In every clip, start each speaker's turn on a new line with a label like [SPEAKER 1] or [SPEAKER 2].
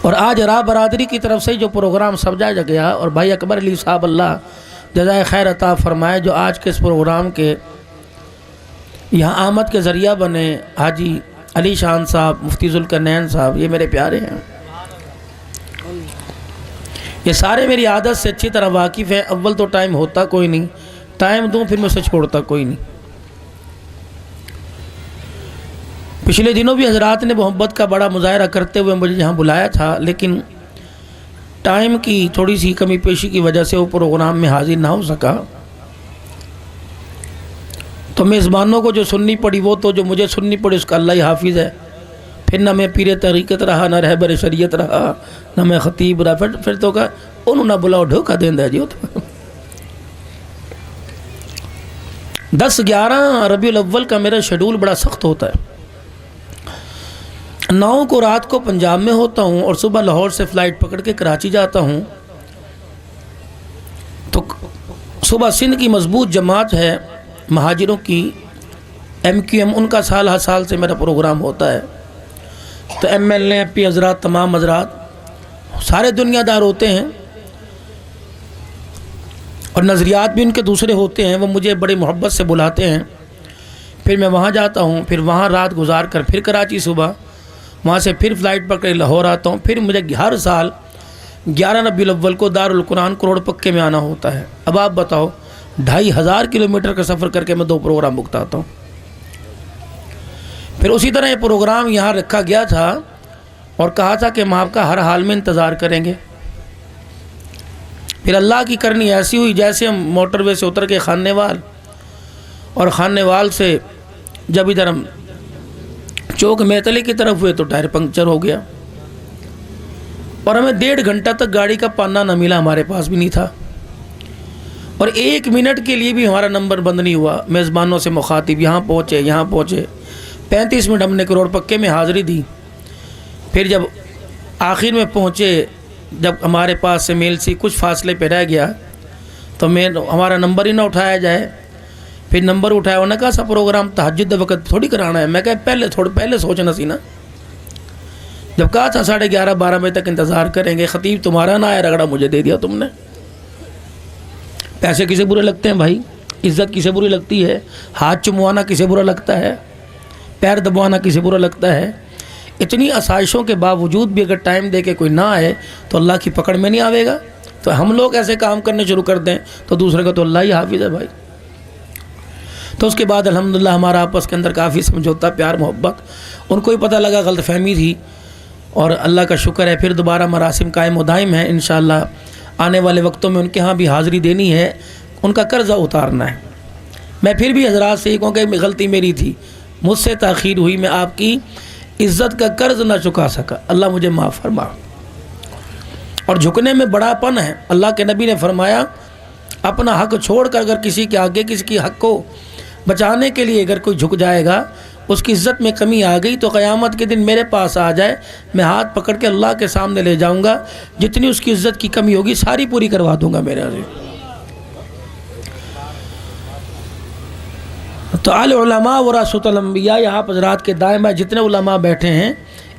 [SPEAKER 1] اور آج راہ برادری کی طرف سے جو پروگرام سجایا گیا، اور بھائی اکبر علی صاحب اللہ جزائے خیر عطا فرمائے، جو آج کے اس پروگرام کے یہاں آمد کے ذریعہ بنے، حاجی علی شان صاحب، مفتی ذوالقرنین صاحب، یہ میرے پیارے ہیں، یہ سارے میری عادت سے اچھی طرح واقف ہیں۔ اول تو ٹائم ہوتا کوئی نہیں، ٹائم دوں پھر میں اسے چھوڑتا کوئی نہیں۔ پچھلے دنوں بھی حضرات نے محبت کا بڑا مظاہرہ کرتے ہوئے مجھے یہاں بلایا تھا، لیکن ٹائم کی تھوڑی سی کمی پیشی کی وجہ سے وہ پروگرام میں حاضر نہ ہو سکا۔ تو میزبانوں کو جو سننی پڑی وہ تو جو مجھے سننی پڑی اس کا اللہ ہی حافظ ہے۔ پھر نہ میں پیر طریقت رہا، نہ رہبر شریعت رہا، نہ میں خطیب رہا، پھر تو کہا انہوں نہ بلاؤ ڈھوکا دیندہ جی۔ 10-11 ربیع الاول کا میرا شیڈول بڑا سخت ہوتا ہے۔ 9 کو رات کو پنجاب میں ہوتا ہوں اور صبح لاہور سے فلائٹ پکڑ کے کراچی جاتا ہوں۔ تو صبح سندھ کی مضبوط جماعت ہے مہاجروں کی MQM، ان کا سال ہر سال سے میرا پروگرام ہوتا ہے۔ تو MLA MP حضرات، تمام حضرات سارے دنیا دار ہوتے ہیں، اور نظریات بھی ان کے دوسرے ہوتے ہیں، وہ مجھے بڑی محبت سے بلاتے ہیں۔ پھر میں وہاں جاتا ہوں، پھر وہاں رات گزار کر پھر کراچی صبح، وہاں سے پھر فلائٹ پکڑ لاہور آتا ہوں۔ پھر مجھے ہر سال 11 ربیع الاول کو دارالقرآن کروڑ پکے میں آنا ہوتا ہے۔ اب آپ بتاؤ 2500 کلومیٹر کا سفر کر کے میں 2 پروگرام بکتاتا ہوں۔ پھر اسی طرح یہ پروگرام یہاں رکھا گیا تھا اور کہا تھا کہ ہم آپ کا ہر حال میں انتظار کریں گے۔ پھر اللہ کی کرنی ایسی ہوئی، جیسے ہم موٹر وے سے اتر کے خانیوال، اور خانیوال سے جب ادھر ہم چوک میتلی کی طرف ہوئے تو ٹائر پنکچر ہو گیا، اور ہمیں 1.5 گھنٹہ تک گاڑی کا پانا نہ ملا، ہمارے پاس بھی نہیں تھا، اور 1 منٹ کے لیے بھی ہمارا نمبر بند نہیں ہوا۔ میزبانوں سے مخاطب یہاں پہنچے 35 منٹ ہم نے کروڑ پکے میں حاضری دی۔ پھر جب آخر میں پہنچے، جب ہمارے پاس سے میل سی کچھ فاصلے پہ رہ گیا تو ہمارا نمبر ہی نہ اٹھایا جائے۔ پھر نمبر اٹھایا، انہوں نے کہا سا پروگرام تہجد وقت تھوڑی کرانا ہے۔ میں کہا پہلے سوچنا سی نا۔ جب کہا تھا 11:30-12 بجے تک انتظار کریں گے، خطیب تمہارا نہ آیا، رگڑا مجھے دے دیا تم نے۔ پیسے کسے برے لگتے ہیں بھائی؟ عزت کسے بری لگتی ہے؟ ہاتھ چموانا کسے برا لگتا ہے؟ پیر دبوانا کسے برا لگتا ہے؟ اتنی آسائشوں کے باوجود بھی اگر ٹائم دے کے کوئی نہ آئے تو اللہ کی پکڑ میں نہیں آوے گا۔ تو ہم لوگ ایسے کام کرنے شروع کر دیں تو دوسرے کا تو اللہ ہی حافظ ہے بھائی۔ تو اس کے بعد الحمدللہ ہمارا آپس کے اندر کافی سمجھوتا، پیار، محبت، ان کو ہی پتہ لگا غلط فہمی تھی، اور اللہ کا شکر ہے پھر دوبارہ مراسم قائم و دائم ہیں۔ انشاءاللہ آنے والے وقتوں میں ان کے ہاں بھی حاضری دینی ہے، ان کا قرضہ اتارنا ہے۔ میں پھر بھی حضرات سے یہ کہوں کہ غلطی میری تھی، مجھ سے تاخیر ہوئی، میں آپ کی عزت کا قرض نہ چکا سکا، اللہ مجھے معاف فرما۔ اور جھکنے میں بڑا پن ہے۔ اللہ کے نبی نے فرمایا اپنا حق چھوڑ کر اگر کسی کے آگے کسی کی حق کو بچانے کے لیے اگر کوئی جھک جائے گا، اس کی عزت میں کمی آ گئی تو قیامت کے دن میرے پاس آ جائے، میں ہاتھ پکڑ کے اللہ کے سامنے لے جاؤں گا، جتنی اس کی عزت کی کمی ہوگی ساری پوری کروا دوں گا میرے عزیز۔ تو العلماء ورثۃ الانبیاء، یہاں حضرات کے دائیں بائیں جتنے علماء بیٹھے ہیں،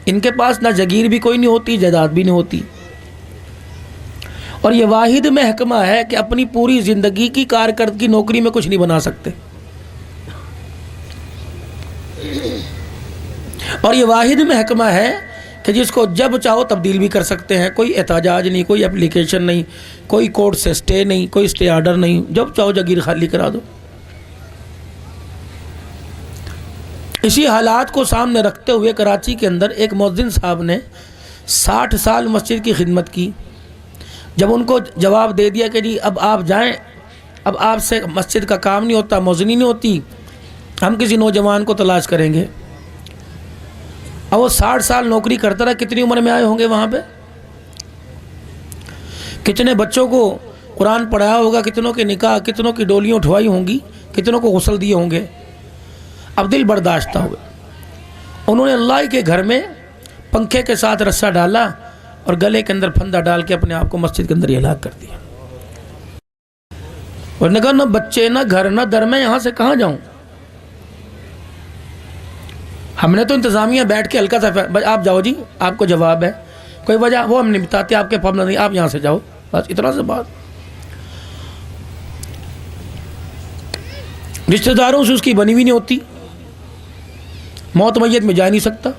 [SPEAKER 1] ان کے پاس نہ جگیر بھی کوئی نہیں ہوتی، جائیداد بھی نہیں ہوتی، اور یہ واحد محکمہ ہے کہ اپنی پوری زندگی کی کارکردگی نوکری میں کچھ نہیں بنا سکتے، اور یہ واحد محکمہ ہے کہ جس کو جب چاہو تبدیل بھی کر سکتے ہیں، کوئی احتجاج نہیں، کوئی اپلیکیشن نہیں، کوئی کورٹ سے سٹے نہیں، کوئی سٹے آرڈر نہیں، جب چاہو جگیر خالی کرا دو۔ اسی حالات کو سامنے رکھتے ہوئے کراچی کے اندر ایک مؤذن صاحب نے 60 سال مسجد کی خدمت کی۔ جب ان کو جواب دے دیا کہ جی اب آپ جائیں، اب آپ سے مسجد کا کام نہیں ہوتا، مؤذنی نہیں ہوتی، ہم کسی نوجوان کو تلاش کریں گے۔ اب وہ 60 سال نوکری کرتا رہا، کتنی عمر میں آئے ہوں گے وہاں پہ؟ کتنے بچوں کو قرآن پڑھایا ہوگا، کتنوں کے نکاح، کتنوں کی ڈولیاں اٹھوائی ہوں گی، کتنوں کو غسل دیے ہوں گے۔ اب دل برداشتہ ہوئے، انہوں نے اللہ کے گھر میں پنکھے کے ساتھ رسہ ڈالا اور گلے کے اندر پھندا ڈال کے اپنے آپ کو مسجد کے اندر ہی ہلاک کر دیا، اور نے کہا نہ بچے، نہ گھر، نہ در، میں یہاں سے کہاں جاؤں؟ ہم نے تو انتظامیہ بیٹھ کے ہلکا سا آپ جاؤ جی، آپ کو جواب ہے، کوئی وجہ وہ ہم نہیں بتاتے، آپ کے پابند نہیں، آپ یہاں سے جاؤ، بس اتنا سے بات۔ رشتہ داروں سے اس کی بنی ہوئی نہیں ہوتی، موت میت میں جا نہیں سکتا۔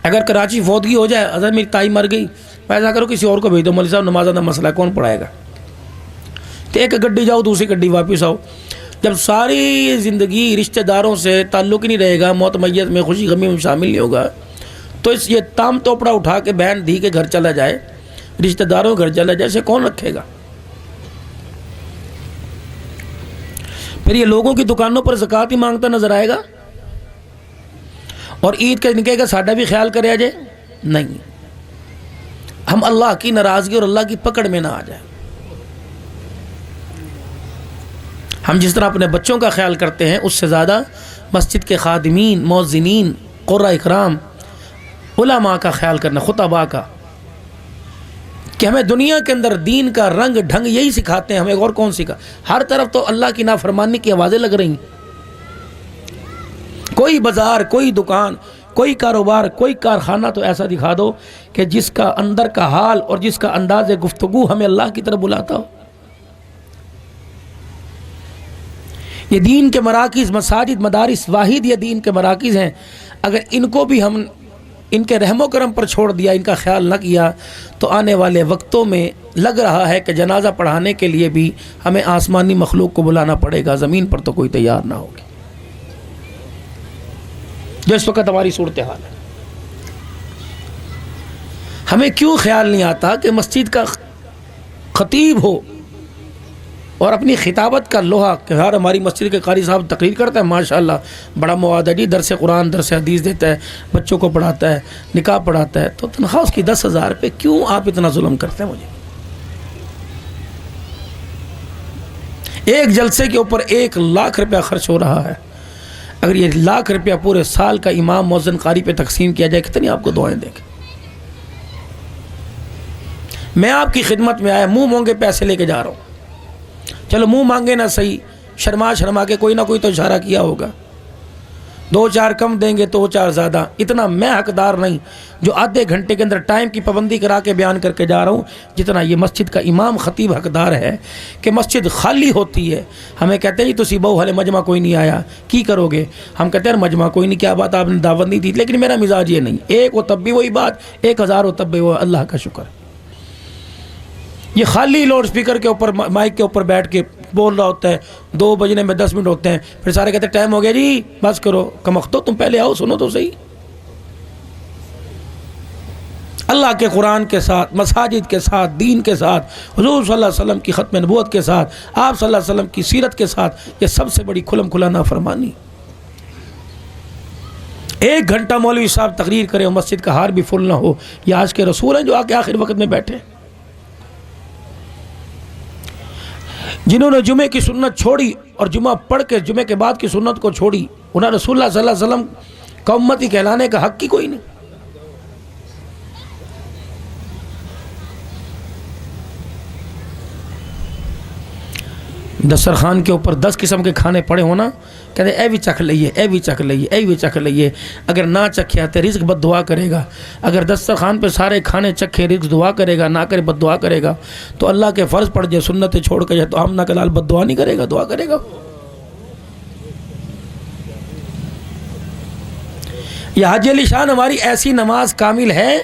[SPEAKER 1] اگر کراچی فوتگی ہو جائے، اگر میری تائی مر گئی، ایسا کرو کسی اور کو بھیج دو، مولوی صاحب نماز کا مسئلہ کون پڑھائے گا؟ تو ایک گڈی جاؤ، دوسری گڈی واپس آؤ۔ جب ساری زندگی رشتہ داروں سے تعلق ہی نہیں رہے گا، موت میت میں خوشی غمی میں شامل نہیں ہوگا، تو اس یہ تام توپڑا اٹھا کے بہن دھی کے گھر چلا جائے، رشتہ داروں کے گھر چلا جائے، اسے کون رکھے گا؟ پھر یہ لوگوں کی دکانوں پر زکوٰۃ ہی مانگتا نظر آئے گا، اور عید کے دن کہے گا ساڈا بھی خیال کرے جائے؟ نہیں، ہم اللہ کی ناراضگی اور اللہ کی پکڑ میں نہ آ جائیں۔ ہم جس طرح اپنے بچوں کا خیال کرتے ہیں، اس سے زیادہ مسجد کے خادمین، مؤذنین، قراء اکرام، علماء کا خیال کرنا، خطباء کا، کہ ہمیں دنیا کے اندر دین کا رنگ ڈھنگ یہی سکھاتے ہیں، ہمیں اور کون سکھا؟ ہر طرف تو اللہ کی نافرمانی کی آوازیں لگ رہی ہیں۔ کوئی بازار، کوئی دکان، کوئی کاروبار، کوئی کارخانہ تو ایسا دکھا دو کہ جس کا اندر کا حال اور جس کا انداز گفتگو ہمیں اللہ کی طرف بلاتا ہو۔ یہ دین کے مراکز، مساجد، مدارس، واحد یہ دین کے مراکز ہیں، اگر ان کو بھی ہم ان کے رحم و کرم پر چھوڑ دیا، ان کا خیال نہ کیا، تو آنے والے وقتوں میں لگ رہا ہے کہ جنازہ پڑھانے کے لیے بھی ہمیں آسمانی مخلوق کو بلانا پڑے گا، زمین پر تو کوئی تیار نہ ہوگی، جو اس وقت ہماری صورتحال ہے۔ ہمیں کیوں خیال نہیں آتا کہ مسجد کا خطیب ہو اور اپنی خطابت کا لوہا، کہ یار ہماری مسجد کے قاری صاحب تقریر کرتا ہے، ماشاءاللہ بڑا مواد ہے جی، درس قرآن، درس حدیث دیتا ہے، بچوں کو پڑھاتا ہے، نکاح پڑھاتا ہے، تو تنخواہ اس کی 10,000 پہ کیوں آپ اتنا ظلم کرتے ہیں؟ مجھے ایک جلسے کے اوپر 1,00,000 روپیہ خرچ ہو رہا ہے، اگر یہ 1,00,000 روپیہ پورے سال کا امام، مؤذن، قاری پہ تقسیم کیا جائے، کتنی آپ کو دعائیں دیں گے؟ میں آپ کی خدمت میں آیا، منہ مونگے پیسے لے کے جا رہا ہوں، چلو منہ مانگے نہ صحیح، شرما کے کوئی نہ کوئی تو اشارہ کیا ہوگا، 2-4 کم دیں گے تو 4 زیادہ، اتنا میں حقدار نہیں جو آدھے گھنٹے کے اندر ٹائم کی پابندی کرا کے بیان کر کے جا رہا ہوں، جتنا یہ مسجد کا امام خطیب حقدار ہے کہ مسجد خالی ہوتی ہے، ہمیں کہتے ہیں جی تسی بہو ہلے مجمع کوئی نہیں آیا، کی کرو گے؟ ہم کہتے ہیں مجمع کوئی نہیں، کیا بات آپ نے دعوت نہیں دی، لیکن میرا مزاج یہ نہیں، 1 ہو تب بھی وہی بات، 1,000 ہو تب بھی وہ، اللہ کا شکر۔ یہ خالی لاؤڈ سپیکر کے اوپر، مائک کے اوپر بیٹھ کے بول رہا ہوتا ہے، 2 بجنے میں 10 منٹ ہوتے ہیں، پھر سارے کہتے ہیں ٹائم ہو گیا جی بس کرو، کمختو تم پہلے آؤ، سنو تو صحیح۔ اللہ کے قرآن کے ساتھ، مساجد کے ساتھ، دین کے ساتھ، حضور صلی اللہ علیہ وسلم کی ختم نبوت کے ساتھ، آپ صلی اللہ علیہ وسلم کی سیرت کے ساتھ، یہ سب سے بڑی کھلم کھلا نافرمانی۔ 1 گھنٹہ مولوی صاحب تقریر کرے اور مسجد کا ہار بھی فل نہ ہو، یہ آج کے رسول ہیں جو آ کے آخر وقت میں بیٹھے، جنہوں نے جمعے کی سنت چھوڑی اور جمعہ پڑھ کے جمعے کے بعد کی سنت کو چھوڑی، انہیں رسول اللہ صلی اللہ علیہ وسلم کا امتی کہلانے کا حق کی کوئی نہیں۔ دسترخوان کے اوپر 10 قسم کے کھانے پڑے ہونا، کہتے اے بھی چکھ لئیے، اے بھی چکھ لئیے، اے بھی چکھ لئیے، اگر نہ چکھیا تو رزق بد دعا کرے گا، اگر دسترخوان پہ سارے کھانے چکھے رزق دعا کرے گا، نہ کرے بد دعا کرے گا، تو اللہ کے فرض پڑھ جائے، سنتیں چھوڑ کے جائے، تو ہم نہ کلال بد دعا نہیں کرے گا، دعا کرے گا۔ یہ حاجی علی شان ہماری ایسی نماز کامل ہے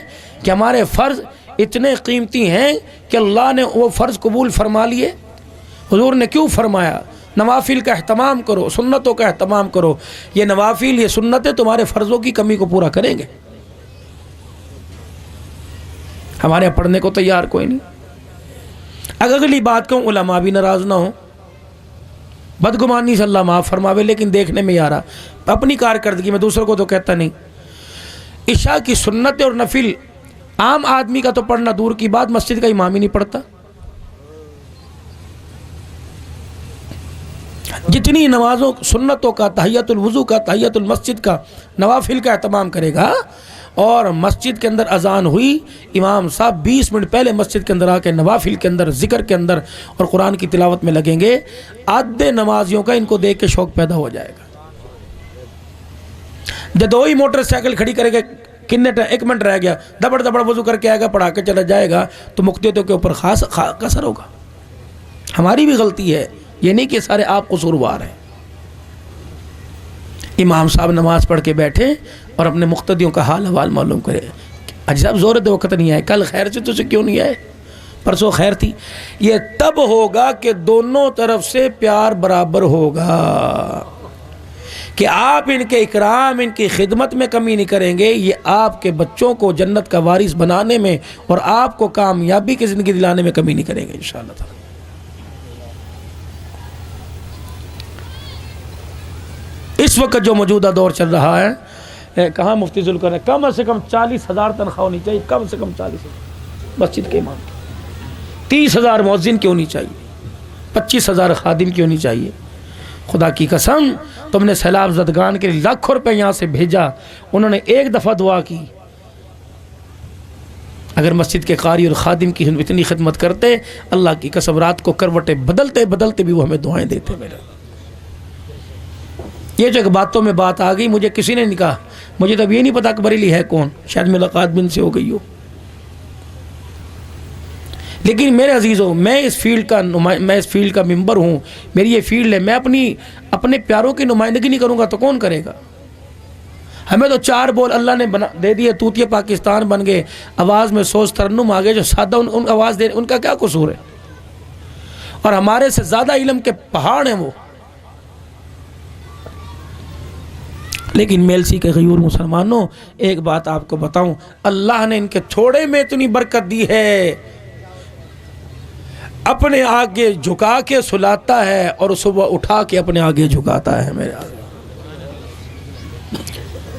[SPEAKER 1] کہ ہمارے فرض اتنے قیمتی ہیں کہ اللہ نے وہ فرض قبول فرما لیے۔ حضور نے کیوں فرمایا نوافل کا اہتمام کرو، سنتوں کا اہتمام کرو، یہ نوافل، یہ سنتیں تمہارے فرضوں کی کمی کو پورا کریں گے۔ ہمارے یہاں پڑھنے کو تیار کوئی نہیں۔ اگر اگلی بات کہوں، علماء بھی ناراض نہ ہوں، بدگمانی سے اللہ معاف فرماوے، لیکن دیکھنے میں یارا اپنی کارکردگی میں، دوسروں کو تو کہتا نہیں۔ عشاء کی سنت اور نفل عام آدمی کا تو پڑھنا دور کی بات، مسجد کا امام ہی نہیں پڑھتا۔ جتنی نمازوں، سنتوں کا، تحیۃ الوضو کا، تحیۃ المسجد کا، نوافل کا اہتمام کرے گا، اور مسجد کے اندر اذان ہوئی، امام صاحب 20 منٹ پہلے مسجد کے اندر آ کے نوافل کے اندر، ذکر کے اندر اور قرآن کی تلاوت میں لگیں گے، آدھے نمازیوں کا ان کو دیکھ کے شوق پیدا ہو جائے گا۔ جدوئی موٹر سائیکل کھڑی کرے گا کتنے 1 منٹ رہ گیا، دبڑ دبڑ وضو کر کے آئے گا، پڑھا کے چلا جائے گا، تو مقتدیوں کے اوپر خاص اثر ہوگا۔ ہماری بھی غلطی ہے، یہ نہیں کہ سارے آپ قصوروار ہیں۔ امام صاحب نماز پڑھ کے بیٹھے اور اپنے مقتدیوں کا حال حوال معلوم کرے، حاجی صاحب زور دے وقت نہیں آئے، کل خیر سے تجھے کیوں نہیں آئے، پرسوں خیر تھی۔ یہ تب ہوگا کہ دونوں طرف سے پیار برابر ہوگا، کہ آپ ان کے اکرام، ان کی خدمت میں کمی نہیں کریں گے، یہ آپ کے بچوں کو جنت کا وارث بنانے میں اور آپ کو کامیابی کی زندگی دلانے میں کمی نہیں کریں گے انشاءاللہ تعالی۔ اس وقت جو موجودہ دور چل رہا ہے، کہاں مفتی ذوالقرنین، کم سے کم 40,000 تنخواہ ہونی چاہیے، کم سے کم 40,000 مسجد کے امام کی، 30,000 مؤذن کی ہونی چاہیے، 25,000 خادم کی ہونی چاہیے۔ خدا کی قسم، تم نے سیلاب زدگان کے لیے لاکھوں روپے یہاں سے بھیجا، انہوں نے ایک دفعہ دعا کی، اگر مسجد کے قاری اور خادم کی اتنی خدمت کرتے، اللہ کی قسم رات کو کروٹیں بدلتے بدلتے بھی وہ ہمیں دعائیں دیتے۔ میرے یہ جو ایک باتوں میں بات آ گئی، مجھے کسی نے نہیں کہا، مجھے تب یہ نہیں پتا کہ بریلی ہے کون، شاید ملاقات بھی ان سے ہو گئی ہو، لیکن میرے عزیزوں، میں اس فیلڈ کا ممبر ہوں، میری یہ فیلڈ ہے، میں اپنے پیاروں کی نمائندگی نہیں کروں گا تو کون کرے گا؟ ہمیں تو 4 بول اللہ نے دے دیے، توتیہ پاکستان بن گئے، آواز میں سوز ترنم آ گئے، جو سادہ ان آواز دے، ان کا کیا قصور ہے؟ اور ہمارے سے زیادہ علم کے پہاڑ ہیں وہ۔ لیکن میلسی کے غیور مسلمانوں، ایک بات آپ کو بتاؤں، اللہ نے ان کے تھوڑے میں اتنی برکت دی ہے، اپنے آگے جھکا کے سلاتا ہے اور صبح اٹھا کے اپنے آگے جھکاتا ہے۔ میرے آگے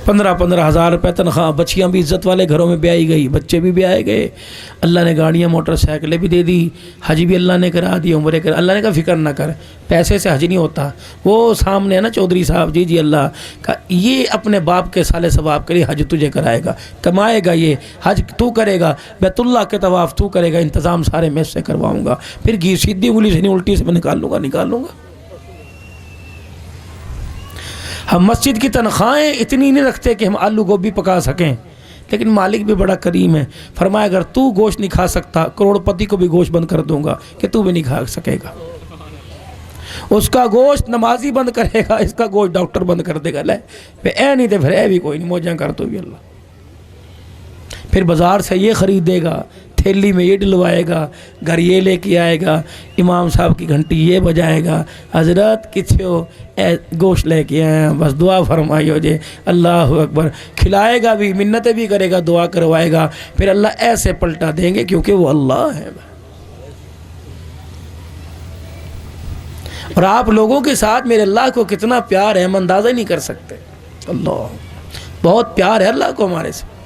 [SPEAKER 1] 15 ہزار روپے تنخواہ، بچیاں بھی عزت والے گھروں میں بیائی گئی، بچے بھی بیائے گئے، اللہ نے گاڑیاں موٹر سائیکلیں بھی دے دی، حج بھی اللہ نے کرا دی، عمرے کرا۔ اللہ نے کہا فکر نہ کر، پیسے سے حج نہیں ہوتا۔ وہ سامنے ہے نا چودھری صاحب، جی اللہ کا، یہ اپنے باپ کے سالے ثواب کے لیے حج تجھے کرائے گا، کمائے گا، یہ حج تو کرے گا، بیت اللہ کے طواف تو کرے گا، انتظام سارے میں سے کرواؤں گا، پھر گھی سیدھی انگلی سے نہیں الٹی سے میں نکال لوں گا۔ ہم مسجد کی تنخواہیں اتنی نہیں رکھتے کہ ہم آلو گوبھی پکا سکیں، لیکن مالک بھی بڑا کریم ہے، فرمایا اگر تو گوشت نہیں کھا سکتا، کروڑ پتی کو بھی گوشت بند کر دوں گا کہ تو بھی نہیں کھا سکے گا۔ اس کا گوشت نمازی بند کرے گا، اس کا گوشت ڈاکٹر بند کر دے گا۔ لے اے نہیں تو پھر اے بھی کوئی نہیں، موجاں کر تو بھی اللہ۔ پھر بازار سے یہ خریدے گا، تھیلی میں یہ ڈلوائے گا، گھر یہ لے کے آئے گا، امام صاحب کی گھنٹی یہ بجائے گا، حضرت کچھ ہو اے گوشت لے کے آئے ہیں، بس دعا فرمائی ہو جے، اللہ اکبر، کھلائے گا بھی، منتیں بھی کرے گا، دعا کروائے گا، پھر اللہ ایسے پلٹا دیں گے کیونکہ وہ اللہ ہے۔ اور آپ لوگوں کے ساتھ میرے اللہ کو کتنا پیار ہے، ہم اندازہ ہی نہیں کر سکتے۔ اللہ بہت پیار ہے اللہ کو ہمارے سے۔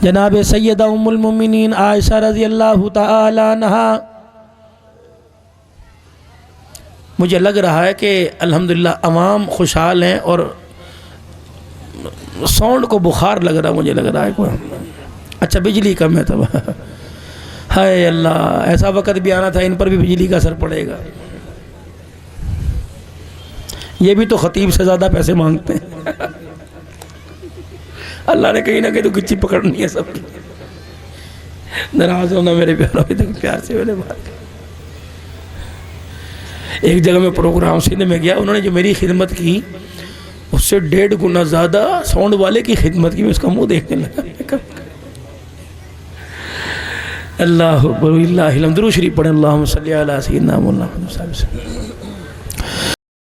[SPEAKER 1] جناب سیدہ ام المؤمنین عائشہ رضی اللہ تعالی عنہا، مجھے لگ رہا ہے کہ الحمدللہ عوام خوشحال ہیں اور ساؤنڈ کو بخار لگ رہا، مجھے لگ رہا ہے کوئی، اچھا بجلی کم ہے تب، ہائے اللہ، ایسا وقت بھی آنا تھا ان پر بھی بجلی کا اثر پڑے گا۔ یہ بھی تو خطیب سے زیادہ پیسے مانگتے ہیں، اللہ نے کہیں نہ کہیں تو گچی پکڑنی ہے سب کی۔ ناراض ہونا میرے پیار سے میرے بات۔ ایک جگہ میں پروگرام سندھ میں گیا، انہوں نے جو میری خدمت کی اس سے 1.5 گنا زیادہ ساؤنڈ والے کی خدمت کی، میں اس کا منہ دیکھنے لگا۔ اللہ اکبر، اللہ الحمد، درود شریف پڑھیں، اللہم صلی علی سیدنا محمد۔